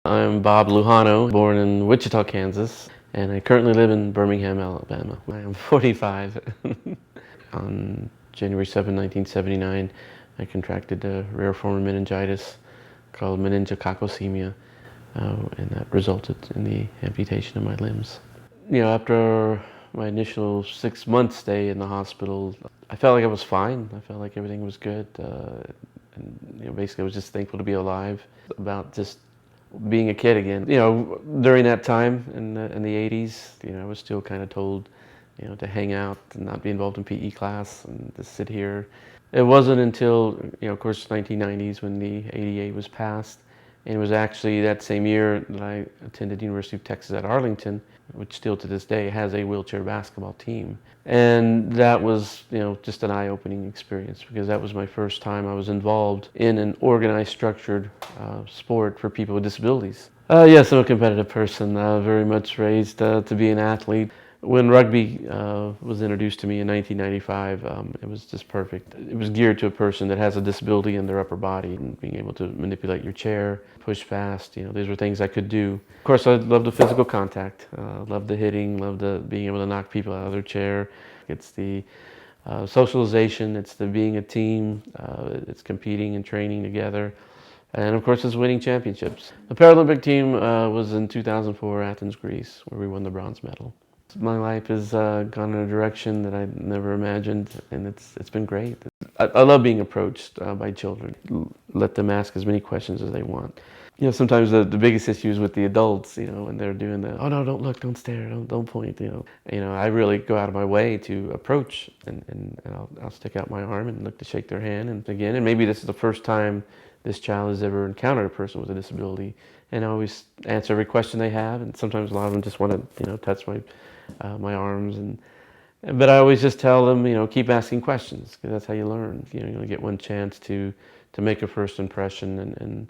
I'm Bob Lujano, born in Wichita, Kansas, and I currently live in Birmingham, Alabama. I am 45. On January 7, 1979, I contracted a rare form of meningitis called meningococcosemia, and that resulted in the amputation of my limbs. After my initial 6-month stay in the hospital, I felt like I was fine. I felt like everything was good. And basically, I was just thankful to be alive, about just being a kid again. During that time in the 80s, I was still kind of told, to hang out and not be involved in PE class and to sit here. It wasn't until, of course, 1990s when the ADA was passed. And it was actually that same year that I attended University of Texas at Arlington, which still to this day has a wheelchair basketball team. And that was, just an eye-opening experience, because that was my first time I was involved in an organized, structured sport for people with disabilities. Yes, I'm a competitive person, very much raised to be an athlete. When rugby was introduced to me in 1995, it was just perfect. It was geared to a person that has a disability in their upper body, and being able to manipulate your chair, push fast, these were things I could do. Of course, I love the physical contact, love the hitting, love the being able to knock people out of their chair. It's the socialization, it's the being a team, it's competing and training together. And of course, it's winning championships. The Paralympic team was in 2004, Athens, Greece, where we won the bronze medal. My life has gone in a direction that I never imagined, and it's been great. I love being approached by children. Let them ask as many questions as they want. Sometimes the biggest issue is with the adults, when they're doing the, oh no, don't look, don't stare, don't point, I really go out of my way to approach, and I'll stick out my arm and look to shake their hand, and maybe this is the first time this child has ever encountered a person with a disability, and I always answer every question they have, and sometimes a lot of them just want to, touch my arms, but I always just tell them, keep asking questions, because that's how you learn. You only get one chance to make a first impression, and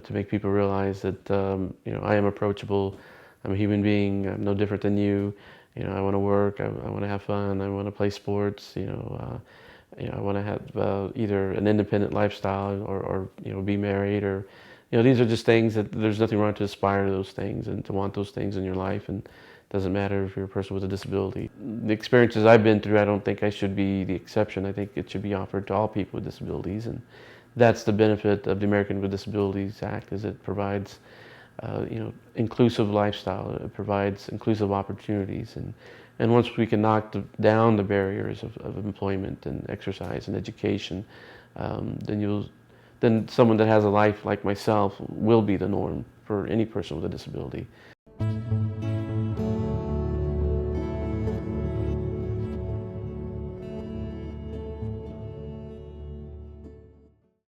to make people realize that I am approachable. I'm a human being. I'm no different than you. I want to work. I want to have fun. I want to play sports. I want to have either an independent lifestyle or be married, or these are just things that there's nothing wrong to aspire to those things and to want those things in your life, and it doesn't matter if you're a person with a disability. The experiences I've been through, I don't think I should be the exception. I think it should be offered to all people with disabilities, and that's the benefit of the American with Disabilities Act, is it provides inclusive lifestyle. It provides inclusive opportunities, and once we can knock down the barriers of employment and exercise and education, then someone that has a life like myself will be the norm for any person with a disability.